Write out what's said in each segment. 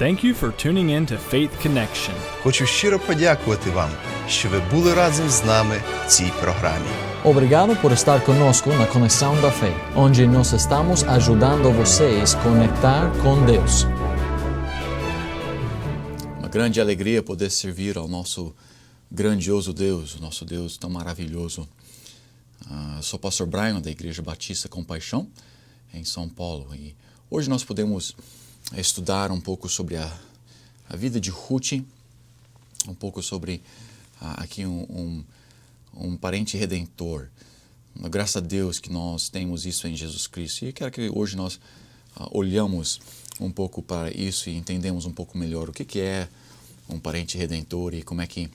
Thank you for tuning in to Faith Connection. Хочу щиро подякувати вам, що ви були разом з нами в цій програмі. Obrigado por estar conosco na Conexão da Fé, onde nós estamos ajudando vocês a conectar com Deus. Uma grande alegria poder servir ao nosso grandioso Deus, o nosso Deus tão maravilhoso. Sou o pastor Brian da Igreja Batista Compaixão, em São Paulo. E hoje nós podemos estudar um pouco sobre a vida de Ruth, um pouco sobre aqui um parente redentor. Graças a Deus que nós temos isso em Jesus Cristo. E quero que hoje nós olhamos um pouco para isso e entendemos um pouco melhor o que é um parente redentor e como é que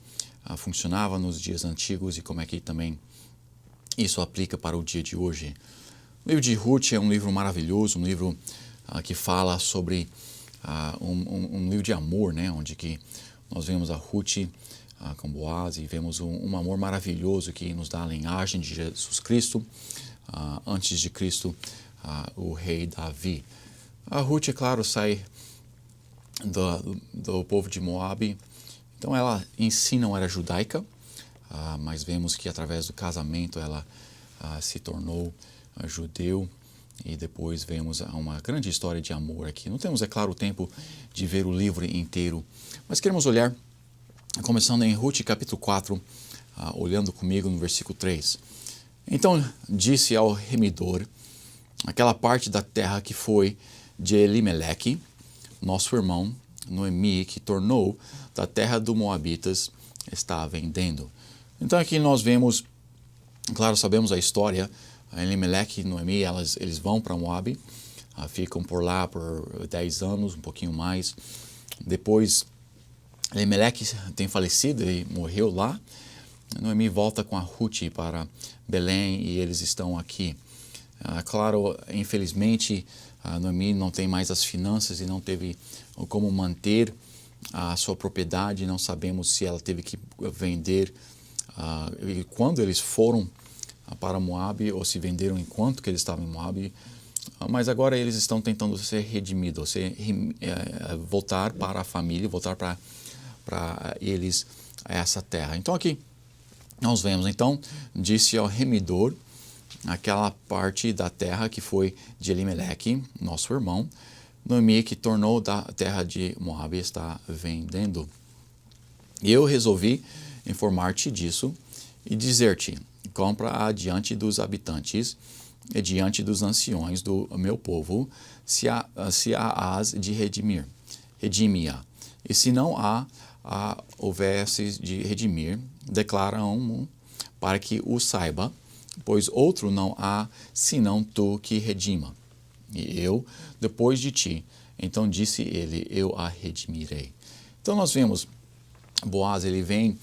funcionava nos dias antigos e como é que também isso aplica para o dia de hoje. O livro de Ruth é um livro maravilhoso, um livro que fala sobre um livro de amor, né? Onde que nós vemos a Ruth com Boaz e vemos um amor maravilhoso que nos dá a linhagem de Jesus Cristo, antes de Cristo, o rei Davi. A Ruth, é claro, sai do povo de Moabe, então ela em si não era judaica, mas vemos que através do casamento ela se tornou judeu e depois vemos uma grande história de amor aqui. Não temos, é claro, o tempo de ver o livro inteiro, mas queremos olhar, começando em Ruth capítulo 4, olhando comigo no versículo 3. Então disse ao remidor, aquela parte da terra que foi de Elimeleque, nosso irmão, Noemi, que tornou da terra dos Moabitas, está vendendo. Então aqui nós vemos, claro, sabemos a história, Elimeleque e Noemi, eles vão para Moabe, ficam por lá por 10 anos, um pouquinho mais. Depois, Elimeleque tem falecido e morreu lá. Noemi volta com a Ruth para Belém e eles estão aqui. Claro, infelizmente, Noemi não tem mais as finanças e não teve como manter a sua propriedade. Não sabemos se ela teve que vender e quando eles foram para Moabe ou se venderam enquanto que eles estavam em Moabe. Mas agora eles estão tentando ser redimidos, voltar para a família, voltar para eles a essa terra. Então aqui nós vemos, então, disse ao remidor, aquela parte da terra que foi de Elimeleque, nosso irmão, Noemi, que tornou da terra de Moabe, está vendendo. E eu resolvi informar-te disso e dizer-te, compra-a diante dos habitantes e diante dos anciões do meu povo, se a has de redimir-a. E se não houvesse de redimir, declara-o para que o saiba, pois outro não há, senão tu que redima. E eu, depois de ti, então disse ele, eu a redimirei. Então nós vemos, Boaz, ele vem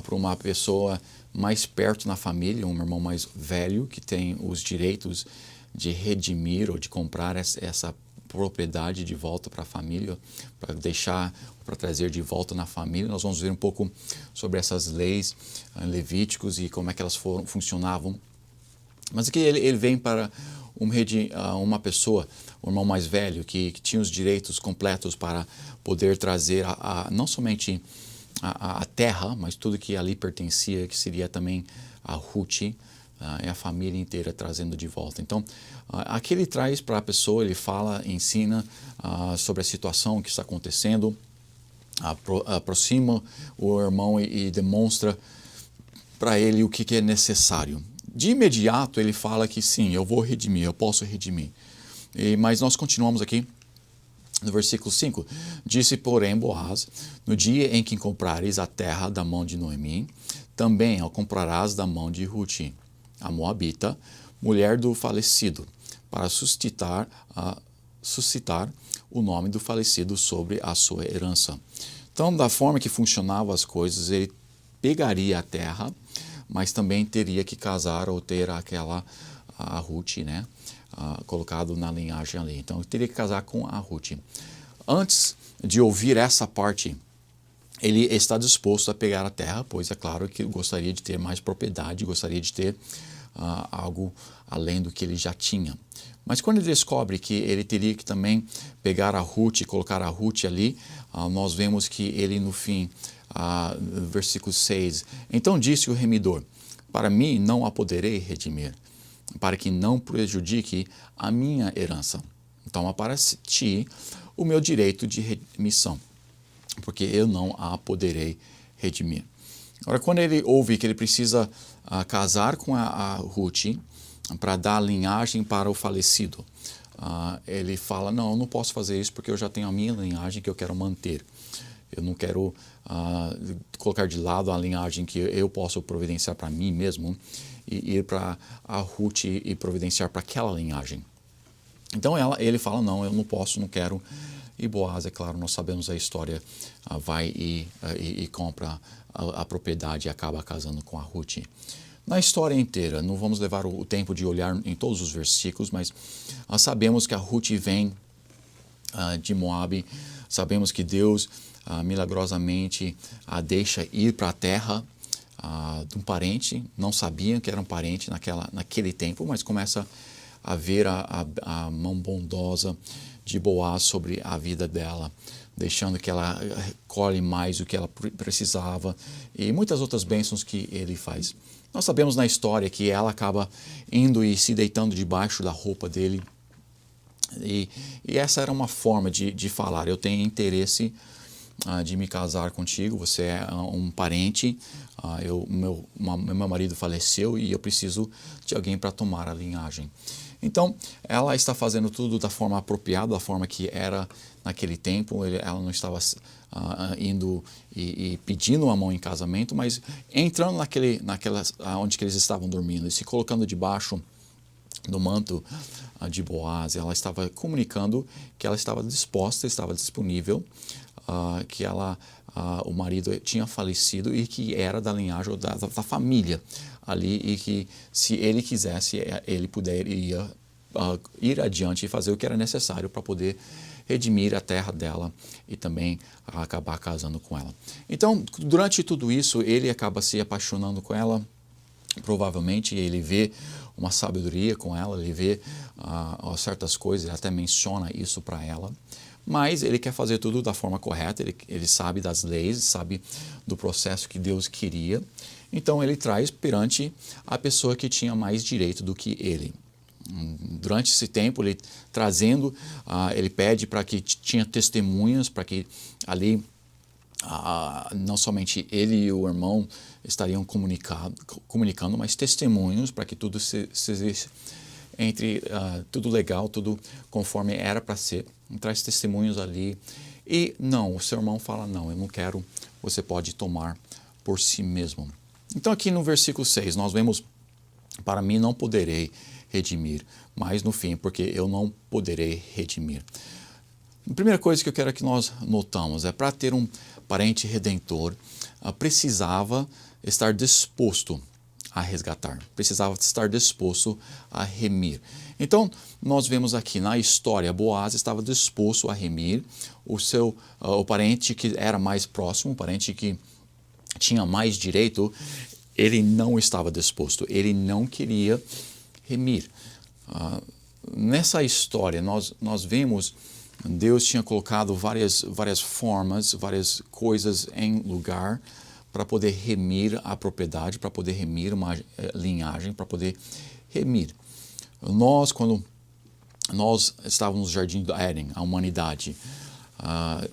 para uma pessoa mais perto na família, um irmão mais velho, que tem os direitos de redimir ou de comprar essa propriedade de volta para a família, para trazer de volta na família. Nós vamos ver um pouco sobre essas leis levíticos e como é que elas funcionavam. Mas aqui ele vem para uma pessoa, um irmão mais velho, que tinha os direitos completos para poder trazer não somente a terra, mas tudo que ali pertencia, que seria também a Ruth e a família inteira trazendo de volta. Então, aqui ele traz para a pessoa, ele fala, ensina sobre a situação que está acontecendo, aproxima o irmão e demonstra para ele o que é necessário. De imediato ele fala que sim, eu vou redimir, eu posso redimir. Mas nós continuamos aqui no versículo 5, disse, porém, Boaz, no dia em que comprares a terra da mão de Noemi, também a comprarás da mão de Ruth, a Moabita, mulher do falecido, para suscitar o nome do falecido sobre a sua herança. Então, da forma que funcionavam as coisas, ele pegaria a terra, mas também teria que casar ou ter a Ruth, né? Colocado na linhagem ali. Então, eu teria que casar com a Ruth. Antes de ouvir essa parte, ele está disposto a pegar a terra, pois é claro que gostaria de ter mais propriedade, gostaria de ter algo além do que ele já tinha. Mas quando ele descobre que ele teria que também pegar a Ruth e colocar a Ruth ali, nós vemos que ele no fim, versículo 6, então disse o remidor, para mim não a poderei redimir, para que não prejudique a minha herança. Toma para ti o meu direito de remissão, porque eu não a poderei redimir. Agora, quando ele ouve que ele precisa casar com a Ruth para dar linhagem para o falecido, ele fala, não, eu não posso fazer isso porque eu já tenho a minha linhagem que eu quero manter. Eu não quero colocar de lado a linhagem que eu posso providenciar para mim mesmo e ir para a Ruth e providenciar para aquela linhagem. Então ele fala, não, eu não posso, não quero. E Boaz, é claro, nós sabemos a história, vai e compra a propriedade e acaba casando com a Ruth. Na história inteira, não vamos levar o tempo de olhar em todos os versículos, mas sabemos que a Ruth vem de Moabe, sabemos que Deus milagrosamente a deixa ir para a terra de um parente, não sabiam que era um parente naquele tempo, mas começa a ver a mão bondosa de Boaz sobre a vida dela, deixando que ela colhe mais do que ela precisava e muitas outras bênçãos que ele faz. Nós sabemos na história que ela acaba indo e se deitando debaixo da roupa dele e essa era uma forma de falar, eu tenho interesse de me casar contigo, você é um parente, meu marido faleceu e eu preciso de alguém para tomar a linhagem. Então, ela está fazendo tudo da forma apropriada, da forma que era naquele tempo. Ela não estava indo e pedindo a mão em casamento, mas entrando onde que eles estavam dormindo e se colocando debaixo do manto de Boaz. Ela estava comunicando que ela estava disposta, estava disponível, que o marido tinha falecido e que era da linhagem da família ali e que se ele quisesse, ele poderia ir adiante e fazer o que era necessário para poder redimir a terra dela e também acabar casando com ela. Então, durante tudo isso, ele acaba se apaixonando com ela, provavelmente ele vê uma sabedoria com ela, ele vê certas coisas, ele até menciona isso para ela, mas ele quer fazer tudo da forma correta, ele sabe das leis, sabe do processo que Deus queria, então ele traz perante a pessoa que tinha mais direito do que ele. Durante esse tempo, ele trazendo, ele pede para que tinha testemunhas, para que ali não somente ele e o irmão estariam comunicando, mas testemunhos para que tudo se tudo legal, tudo conforme era para ser. Traz testemunhos ali e não, o seu irmão fala, não, eu não quero, você pode tomar por si mesmo. Então aqui no versículo 6 nós vemos, para mim não poderei redimir, mas no fim, porque eu não poderei redimir. A primeira coisa que eu quero que nós notamos é para ter um parente redentor, precisava estar disposto a resgatar, precisava estar disposto a remir. Então, nós vemos aqui na história, Boaz estava disposto a remir o parente que era mais próximo, o parente que tinha mais direito, ele não estava disposto, ele não queria remir. Nessa história, nós vemos Deus tinha colocado várias formas, várias coisas em lugar para poder remir a propriedade, para poder remir uma linhagem, para poder remir. Quando nós estávamos no Jardim do Éden, a humanidade,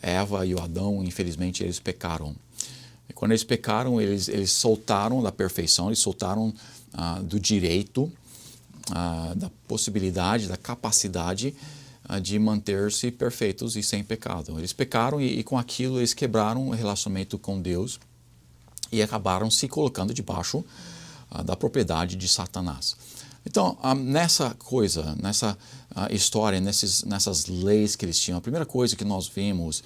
Eva e o Adão, infelizmente, eles pecaram. E quando eles pecaram, eles soltaram da perfeição, eles soltaram do direito, da possibilidade, da capacidade de manter-se perfeitos e sem pecado. Eles pecaram e com aquilo eles quebraram o relacionamento com Deus e acabaram se colocando debaixo da propriedade de Satanás. Então, nessa história, nessas leis que eles tinham, a primeira coisa que nós vimos,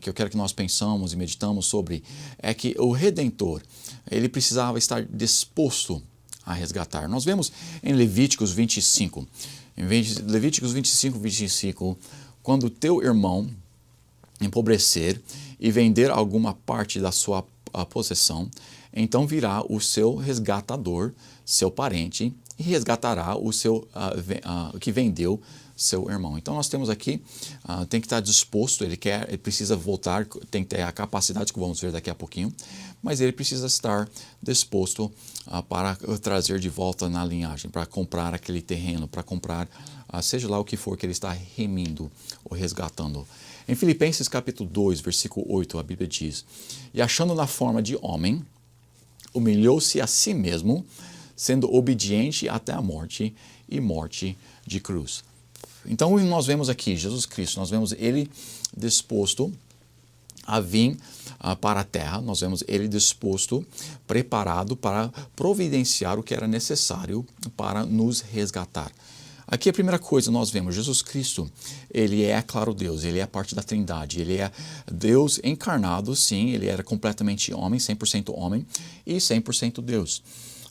que eu quero que nós pensamos e meditamos sobre, é que o Redentor, ele precisava estar disposto a resgatar. Nós vemos em Levíticos 25, Levíticos 25, quando teu irmão empobrecer e vender alguma parte da sua possessão, então virá o seu resgatador, seu parente, e resgatará o seu que vendeu seu irmão. Então nós temos aqui, tem que estar disposto, ele precisa voltar, tem que ter a capacidade que vamos ver daqui a pouquinho, mas ele precisa estar disposto para trazer de volta na linhagem, para comprar aquele terreno, para comprar, seja lá o que for que ele está remindo ou resgatando. Em Filipenses capítulo 2, versículo 8, a Bíblia diz: "E achando na forma de homem, humilhou-se a si mesmo, sendo obediente até a morte e morte de cruz." Então nós vemos aqui Jesus Cristo, nós vemos ele disposto a vir para a terra, nós vemos ele disposto, preparado para providenciar o que era necessário para nos resgatar. Aqui a primeira coisa nós vemos, Jesus Cristo, ele é, claro, Deus, ele é parte da Trindade, ele é Deus encarnado, sim, ele era completamente homem, 100% homem e 100% Deus.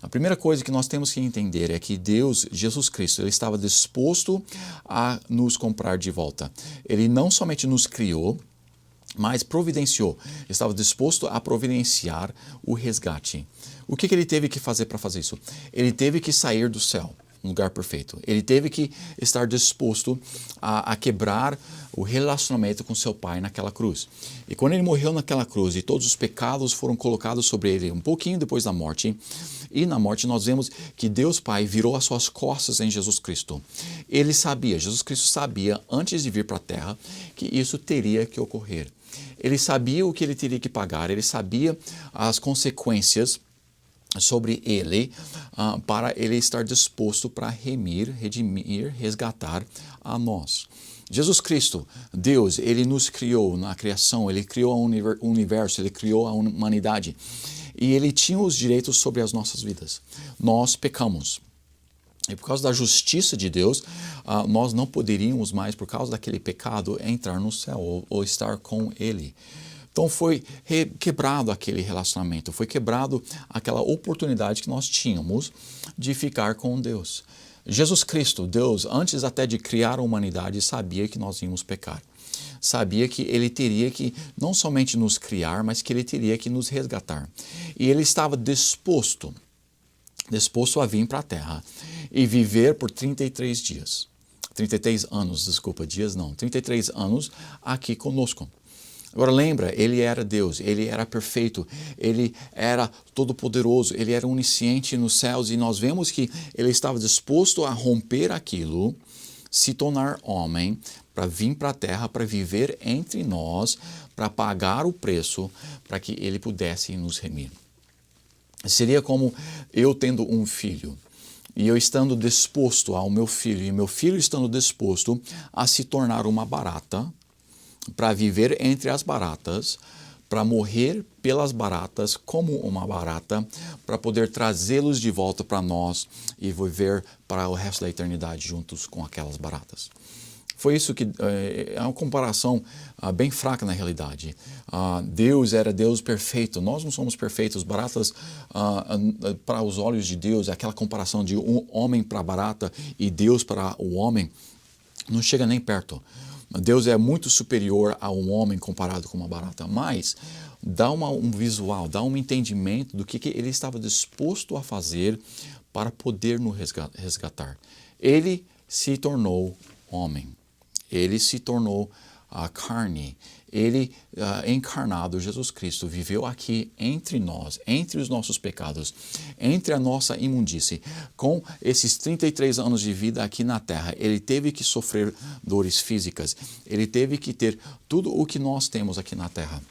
A primeira coisa que nós temos que entender é que Deus, Jesus Cristo, ele estava disposto a nos comprar de volta. Ele não somente nos criou, mas providenciou, estava disposto a providenciar o resgate. O que ele teve que fazer para fazer isso? Ele teve que sair do céu, um lugar perfeito. Ele teve que estar disposto a quebrar o relacionamento com seu pai naquela cruz. E quando ele morreu naquela cruz e todos os pecados foram colocados sobre ele um pouquinho depois da morte, e na morte nós vemos que Deus Pai virou as suas costas em Jesus Cristo. Ele sabia, Jesus Cristo sabia, antes de vir para a terra, que isso teria que ocorrer. Ele sabia o que ele teria que pagar, ele sabia as consequências sobre ele, para ele estar disposto para redimir, resgatar a nós. Jesus Cristo, Deus, ele nos criou na criação, ele criou o universo, ele criou a humanidade e ele tinha os direitos sobre as nossas vidas. Nós pecamos. E por causa da justiça de Deus, nós não poderíamos mais, por causa daquele pecado, entrar no céu ou estar com ele. Então foi quebrado aquele relacionamento, foi quebrado aquela oportunidade que nós tínhamos de ficar com Deus. Jesus Cristo, Deus, antes até de criar a humanidade, sabia que nós íamos pecar. Sabia que ele teria que não somente nos criar, mas que ele teria que nos resgatar. E ele estava disposto a vir para a terra e viver por 33 dias. 33 anos, desculpa, dias não, 33 anos aqui conosco. Agora lembra, ele era Deus, ele era perfeito, ele era todo-poderoso, ele era onisciente nos céus e nós vemos que ele estava disposto a romper aquilo, se tornar homem, para vir para a terra, para viver entre nós, para pagar o preço, para que ele pudesse nos remir. Seria como eu tendo um filho e eu estando disposto ao meu filho e meu filho estando disposto a se tornar uma barata, para viver entre as baratas, para morrer pelas baratas como uma barata, para poder trazê-los de volta para nós e viver para o resto da eternidade juntos com aquelas baratas. Foi isso que é uma comparação bem fraca na realidade. Deus era Deus perfeito, nós não somos perfeitos. Baratas, para os olhos de Deus, aquela comparação de um homem para a barata e Deus para o homem, não chega nem perto. Deus é muito superior a um homem comparado com uma barata, mas dá um visual, dá um entendimento do que ele estava disposto a fazer para poder nos resgatar. Ele se tornou homem, ele se tornou carne, ele encarnado, Jesus Cristo, viveu aqui entre nós, entre os nossos pecados, entre a nossa imundície. Com esses 33 anos de vida aqui na terra, ele teve que sofrer dores físicas, ele teve que ter tudo o que nós temos aqui na terra.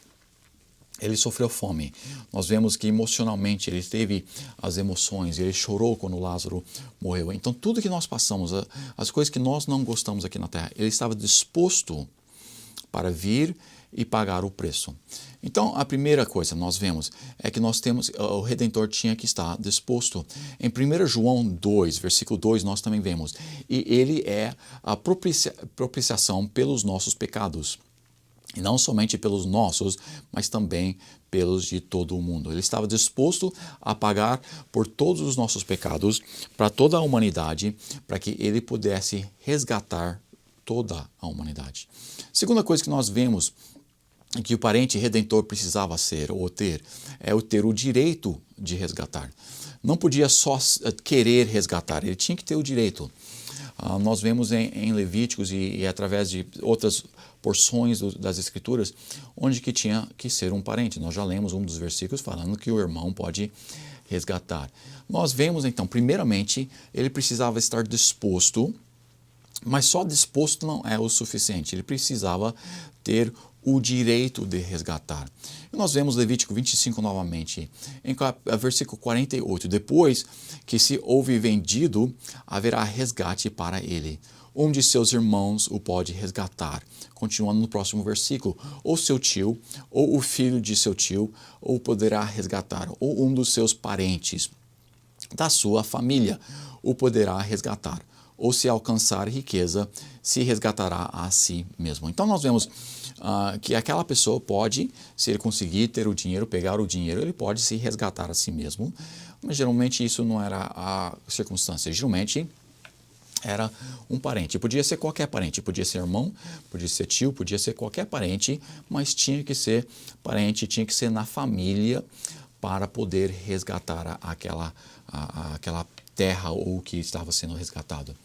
Ele sofreu fome. Nós vemos que emocionalmente ele teve as emoções, ele chorou quando Lázaro morreu. Então tudo que nós passamos, as coisas que nós não gostamos aqui na terra, ele estava disposto para vir e pagar o preço. Então, a primeira coisa nós vemos é que o Redentor tinha que estar disposto. Em 1 João 2, versículo 2, nós também vemos, e ele é a propiciação pelos nossos pecados. E não somente pelos nossos, mas também pelos de todo o mundo. Ele estava disposto a pagar por todos os nossos pecados, para toda a humanidade, para que ele pudesse resgatar toda a humanidade. Segunda coisa que nós vemos que o parente redentor precisava ser ou ter o direito de resgatar. Não podia só querer resgatar, ele tinha que ter o direito. Nós vemos em Levíticos e através de outras porções das Escrituras, onde que tinha que ser um parente. Nós já lemos um dos versículos falando que o irmão pode resgatar. Nós vemos então, primeiramente, ele precisava estar disposto, mas só disposto não é o suficiente, ele precisava ter o direito de resgatar. E nós vemos Levítico 25 novamente, em versículo 48, depois que se houve vendido, haverá resgate para ele. Um de seus irmãos o pode resgatar. Continuando no próximo versículo, ou seu tio, ou o filho de seu tio, ou poderá resgatar, ou um dos seus parentes da sua família o poderá resgatar. Ou se alcançar riqueza, se resgatará a si mesmo. Então nós vemos que aquela pessoa pode, se ele conseguir ter o dinheiro, pegar o dinheiro, ele pode se resgatar a si mesmo, mas geralmente isso não era a circunstância. Geralmente era um parente. Podia ser qualquer parente, podia ser irmão, podia ser tio, podia ser qualquer parente, mas tinha que ser parente, tinha que ser na família para poder resgatar aquela terra ou que estava sendo resgatado.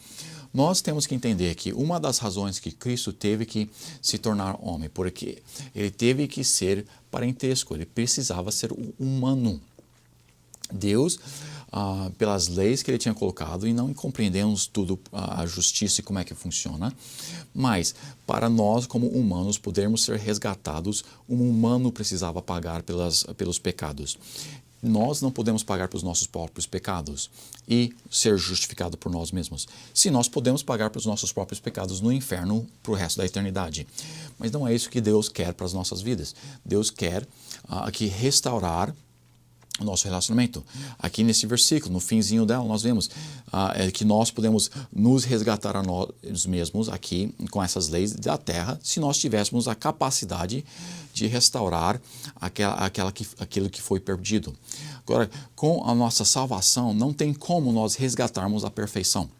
Nós temos que entender que uma das razões que Cristo teve que se tornar homem, porque ele teve que ser parentesco, ele precisava ser humano. Deus, pelas leis que ele tinha colocado, e não compreendemos tudo, a justiça e como é que funciona, mas para nós como humanos podermos ser resgatados, um humano precisava pagar pelos pecados. Nós não podemos pagar pelos nossos próprios pecados e ser justificado por nós mesmos. Se nós podemos pagar pelos nossos próprios pecados no inferno para o resto da eternidade. Mas não é isso que Deus quer para as nossas vidas. Deus quer aqui restaurar o nosso relacionamento. Aqui nesse versículo, no finzinho dela, nós vemos que nós podemos nos resgatar a nós mesmos aqui com essas leis da terra, se nós tivéssemos a capacidade de restaurar aquilo que foi perdido. Agora, com a nossa salvação, não tem como nós resgatarmos a perfeição.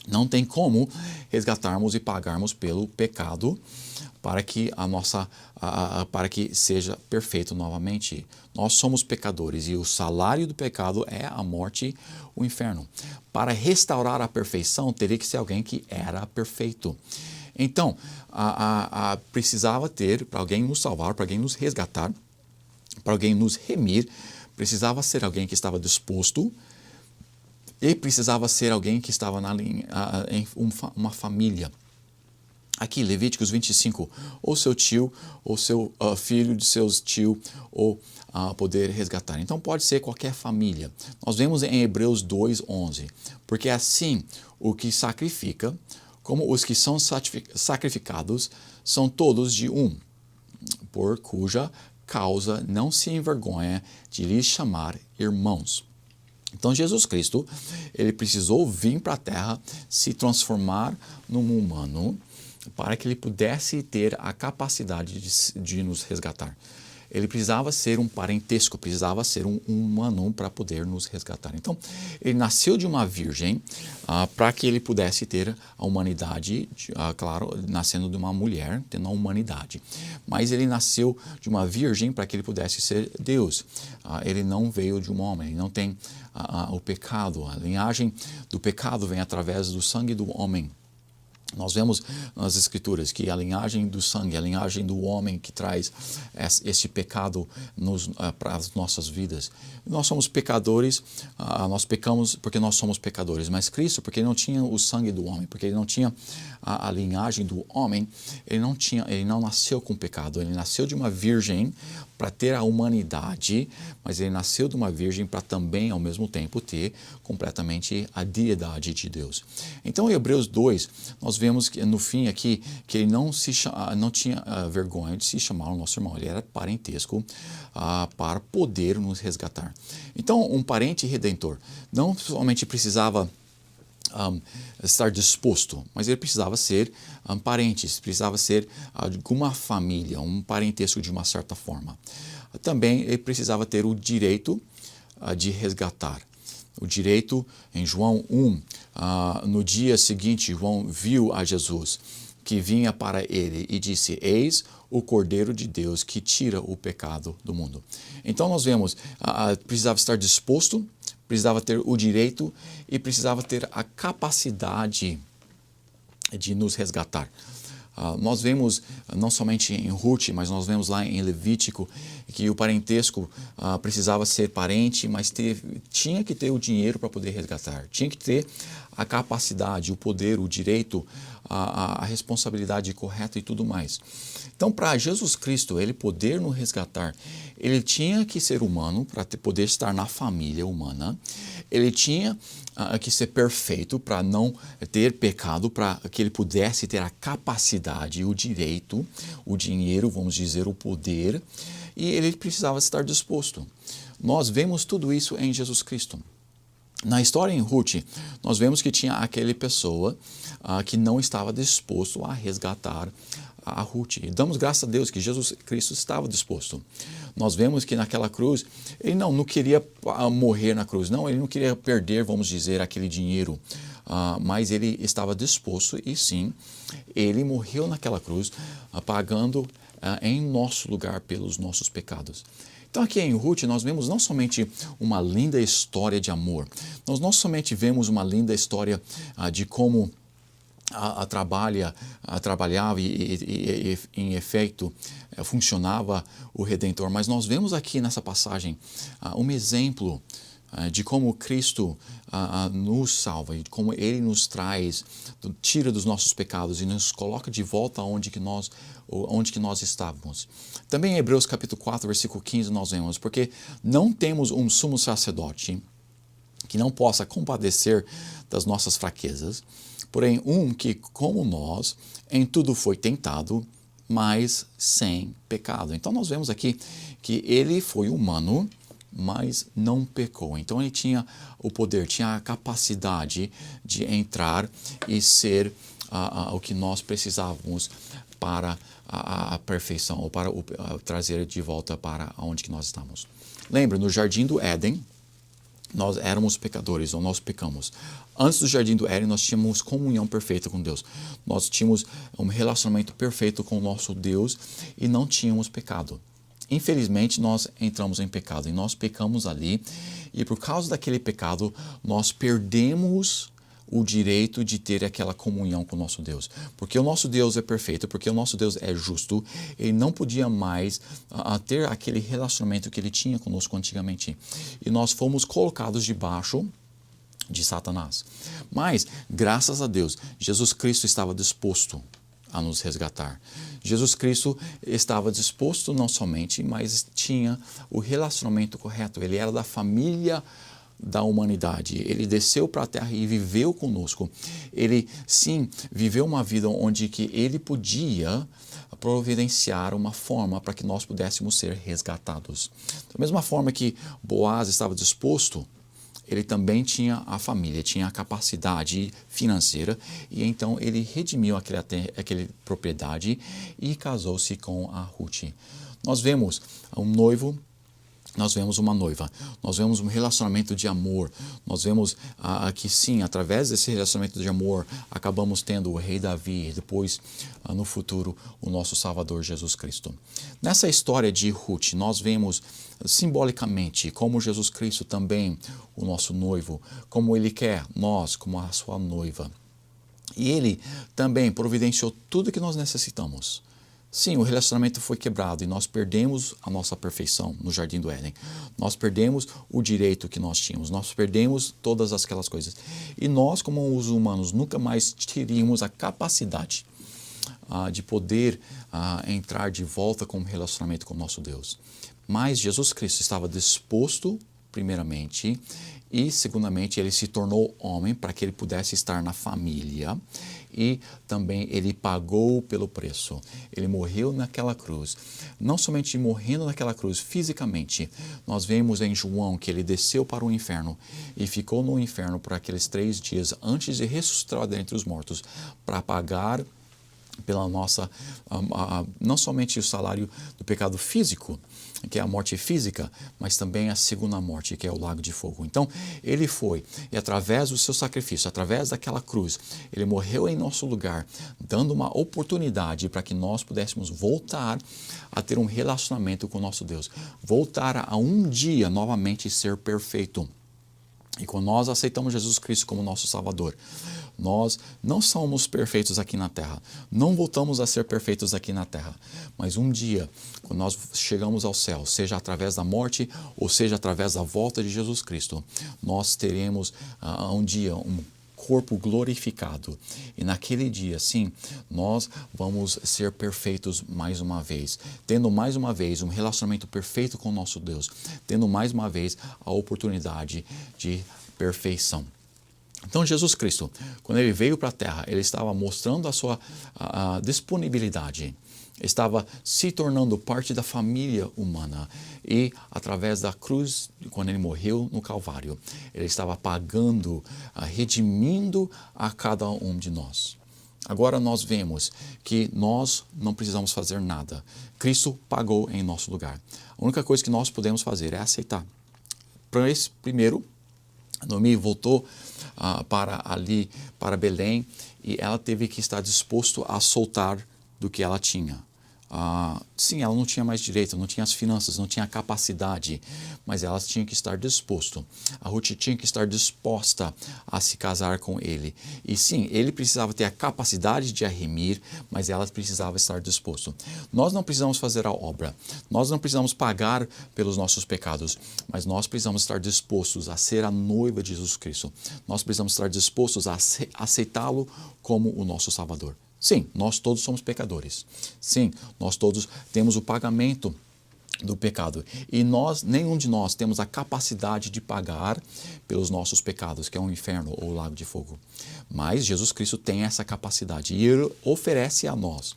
Não tem como resgatarmos e pagarmos pelo pecado para que para que seja perfeito novamente. Nós somos pecadores e o salário do pecado é a morte, o inferno. Para restaurar a perfeição, teria que ser alguém que era perfeito. Então, precisava ter, para alguém nos salvar, para alguém nos resgatar, para alguém nos remir, precisava ser alguém que estava disposto e precisava ser alguém que estava em uma família. Aqui, Levíticos 25, ou seu tio, ou seu filho de seus tio, ou poder resgatar. Então, pode ser qualquer família. Nós vemos em Hebreus 2:11, porque assim o que sacrifica, como os que são sacrificados, são todos de um, por cuja causa não se envergonha de lhes chamar irmãos. Então, Jesus Cristo, ele precisou vir para a terra, se transformar num humano, para que ele pudesse ter a capacidade de nos resgatar. Ele precisava ser um parentesco, precisava ser um humano para poder nos resgatar. Então, ele nasceu de uma virgem para que ele pudesse ter a humanidade, claro, nascendo de uma mulher, tendo a humanidade. Mas ele nasceu de uma virgem para que ele pudesse ser Deus. Ele não veio de um homem, ele não tem o pecado. A linhagem do pecado vem através do sangue do homem. Nós vemos nas Escrituras que a linhagem do sangue, a linhagem do homem que traz esse pecado para as nossas vidas. Nós somos pecadores, nós pecamos porque nós somos pecadores, mas Cristo, porque ele não tinha o sangue do homem, porque ele não tinha a linhagem do homem, ele não nasceu com pecado, ele nasceu de uma virgem para ter a humanidade, mas ele nasceu de uma virgem para também, ao mesmo tempo, ter completamente a deidade de Deus. Então, em Hebreus 2, nós vemos que no fim aqui, que ele não tinha vergonha de se chamar o nosso irmão, ele era parentesco para poder nos resgatar. Então, um parente redentor não somente precisava estar disposto, mas ele precisava ser parentes, precisava ser de alguma família, um parentesco de uma certa forma. Também ele precisava ter o direito de resgatar. O direito, em João 1, no dia seguinte, João viu a Jesus que vinha para ele e disse: eis o Cordeiro de Deus que tira o pecado do mundo. Então nós vemos, precisava estar disposto, precisava ter o direito e precisava ter a capacidade de nos resgatar. Nós vemos, não somente em Ruth, mas nós vemos lá em Levítico, que o parentesco precisava ser parente, mas tinha que ter o dinheiro para poder resgatar, tinha que ter a capacidade, o poder, o direito, a responsabilidade correta e tudo mais. Então, para Jesus Cristo, ele poder nos resgatar, ele tinha que ser humano para poder estar na família humana, ele tinha que ser perfeito para não ter pecado, para que ele pudesse ter a capacidade, o direito, o dinheiro, vamos dizer, o poder, e ele precisava estar disposto. Nós vemos tudo isso em Jesus Cristo. Na história em Ruth, nós vemos que tinha aquela pessoa que não estava disposto a resgatar a Ruth. E damos graças a Deus que Jesus Cristo estava disposto. Nós vemos que naquela cruz, ele não queria morrer na cruz, não, ele não queria perder, vamos dizer, aquele dinheiro, mas ele estava disposto e sim, ele morreu naquela cruz, pagando em nosso lugar pelos nossos pecados. Então aqui em Ruth nós vemos não somente uma linda história de amor, nós não somente vemos uma linda história de como trabalhava e em efeito funcionava o Redentor, mas nós vemos aqui nessa passagem um exemplo de como Cristo nos salva, e como Ele nos traz, tira dos nossos pecados e nos coloca de volta onde que nós estávamos. Também em Hebreus capítulo 4, versículo 15 nós vemos: porque não temos um sumo sacerdote que não possa compadecer das nossas fraquezas, porém que, como nós, em tudo foi tentado, mas sem pecado. Então nós vemos aqui que ele foi humano, mas não pecou. Então ele tinha o poder, tinha a capacidade de entrar e ser o que nós precisávamos para a perfeição, ou para trazer de volta para onde que nós estamos. Lembra, no Jardim do Éden, nós éramos pecadores, ou nós pecamos. Antes do Jardim do Éden, nós tínhamos comunhão perfeita com Deus. Nós tínhamos um relacionamento perfeito com o nosso Deus e não tínhamos pecado. Infelizmente, nós entramos em pecado e nós pecamos ali, e por causa daquele pecado, nós perdemos o direito de ter aquela comunhão com o nosso Deus. Porque o nosso Deus é perfeito, porque o nosso Deus é justo, ele não podia mais ter aquele relacionamento que ele tinha conosco antigamente. E nós fomos colocados debaixo de Satanás. Mas, graças a Deus, Jesus Cristo estava disposto a nos resgatar. Jesus Cristo estava disposto não somente, mas tinha o relacionamento correto. Ele era da família da humanidade. Ele desceu para a terra e viveu conosco. Ele, sim, viveu uma vida onde que ele podia providenciar uma forma para que nós pudéssemos ser resgatados. Da mesma forma que Boaz estava disposto, ele também tinha a família, tinha a capacidade financeira, e então ele redimiu aquela propriedade e casou-se com a Ruth. Nós vemos um noivo, nós vemos uma noiva, nós vemos um relacionamento de amor, nós vemos que sim, através desse relacionamento de amor, acabamos tendo o rei Davi e depois, no futuro, o nosso Salvador Jesus Cristo. Nessa história de Ruth, nós vemos simbolicamente como Jesus Cristo também, o nosso noivo, como Ele quer nós como a sua noiva. E Ele também providenciou tudo que nós necessitamos. Sim, o relacionamento foi quebrado e nós perdemos a nossa perfeição no Jardim do Éden. Nós perdemos o direito que nós tínhamos, nós perdemos todas aquelas coisas. E nós, como os humanos, nunca mais teríamos a capacidade de poder entrar de volta com um relacionamento com o nosso Deus. Mas Jesus Cristo estava disposto, primeiramente, e segundamente ele se tornou homem para que ele pudesse estar na família, e também ele pagou pelo preço. Ele morreu naquela cruz. Não somente morrendo naquela cruz fisicamente, nós vemos em João que ele desceu para o inferno e ficou no inferno por aqueles 3 dias antes de ressuscitar dentre os mortos, para pagar pela nossa, não somente o salário do pecado físico, que é a morte física, mas também a segunda morte, que é o lago de fogo. Então, ele foi, e através do seu sacrifício, através daquela cruz, ele morreu em nosso lugar, dando uma oportunidade para que nós pudéssemos voltar a ter um relacionamento com o nosso Deus, voltar a um dia novamente ser perfeito. E quando nós aceitamos Jesus Cristo como nosso Salvador, nós não somos perfeitos aqui na terra, não voltamos a ser perfeitos aqui na terra, mas um dia, quando nós chegamos ao céu, seja através da morte ou seja através da volta de Jesus Cristo, nós teremos um dia um corpo glorificado. E naquele dia, sim, nós vamos ser perfeitos mais uma vez, tendo mais uma vez um relacionamento perfeito com o nosso Deus, tendo mais uma vez a oportunidade de perfeição. Então, Jesus Cristo, quando ele veio para a terra, ele estava mostrando a sua disponibilidade, estava se tornando parte da família humana e, através da cruz, quando ele morreu no Calvário, ele estava pagando, redimindo a cada um de nós. Agora nós vemos que nós não precisamos fazer nada. Cristo pagou em nosso lugar. A única coisa que nós podemos fazer é aceitar. Primeiro, Noemi voltou para Belém, e ela teve que estar disposto a soltar do que ela tinha. Sim, ela não tinha mais direito, não tinha as finanças, não tinha a capacidade, mas ela tinha que estar disposto. A Ruth tinha que estar disposta a se casar com ele. E sim, ele precisava ter a capacidade de a remir, mas ela precisava estar disposto. Nós não precisamos fazer a obra, nós não precisamos pagar pelos nossos pecados, mas nós precisamos estar dispostos a ser a noiva de Jesus Cristo. Nós precisamos estar dispostos a aceitá-lo como o nosso Salvador. Sim, nós todos somos pecadores. Sim, nós todos temos o pagamento do pecado. E nenhum de nós temos a capacidade de pagar pelos nossos pecados, que é o inferno ou o lago de fogo. Mas Jesus Cristo tem essa capacidade e ele oferece a nós.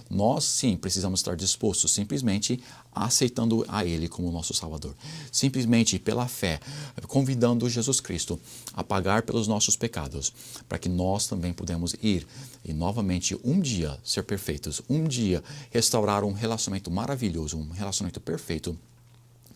Nós, sim, precisamos estar dispostos simplesmente aceitando a Ele como nosso Salvador. Simplesmente pela fé, convidando Jesus Cristo a pagar pelos nossos pecados, para que nós também podemos ir e novamente um dia ser perfeitos, um dia restaurar um relacionamento maravilhoso, um relacionamento perfeito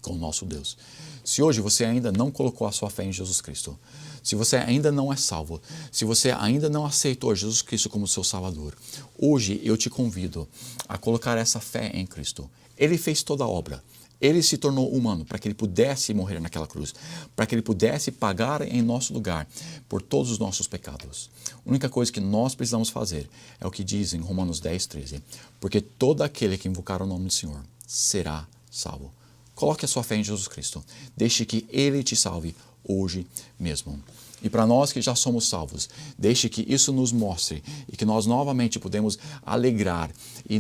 com o nosso Deus. Se hoje você ainda não colocou a sua fé em Jesus Cristo, se você ainda não é salvo, se você ainda não aceitou Jesus Cristo como seu Salvador, hoje eu te convido a colocar essa fé em Cristo. Ele fez toda a obra. Ele se tornou humano para que ele pudesse morrer naquela cruz, para que ele pudesse pagar em nosso lugar por todos os nossos pecados. A única coisa que nós precisamos fazer é o que diz em Romanos 10:13, porque todo aquele que invocar o nome do Senhor será salvo. Coloque a sua fé em Jesus Cristo. Deixe que Ele te salve hoje mesmo. E para nós que já somos salvos, deixe que isso nos mostre e que nós novamente podemos alegrar e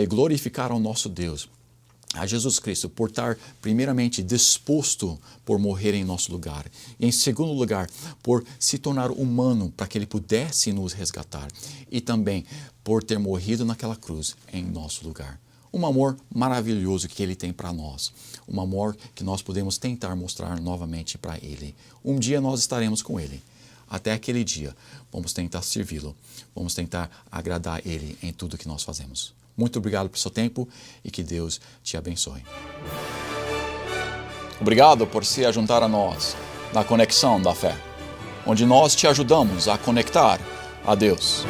glorificar ao nosso Deus, a Jesus Cristo, por estar primeiramente disposto por morrer em nosso lugar. E em segundo lugar, por se tornar humano para que Ele pudesse nos resgatar. E também por ter morrido naquela cruz em nosso lugar. Um amor maravilhoso que Ele tem para nós. Um amor que nós podemos tentar mostrar novamente para Ele. Um dia nós estaremos com Ele. Até aquele dia, vamos tentar servi-lo. Vamos tentar agradar Ele em tudo que nós fazemos. Muito obrigado pelo seu tempo e que Deus te abençoe. Obrigado por se ajuntar a nós na Conexão da Fé, onde nós te ajudamos a conectar a Deus.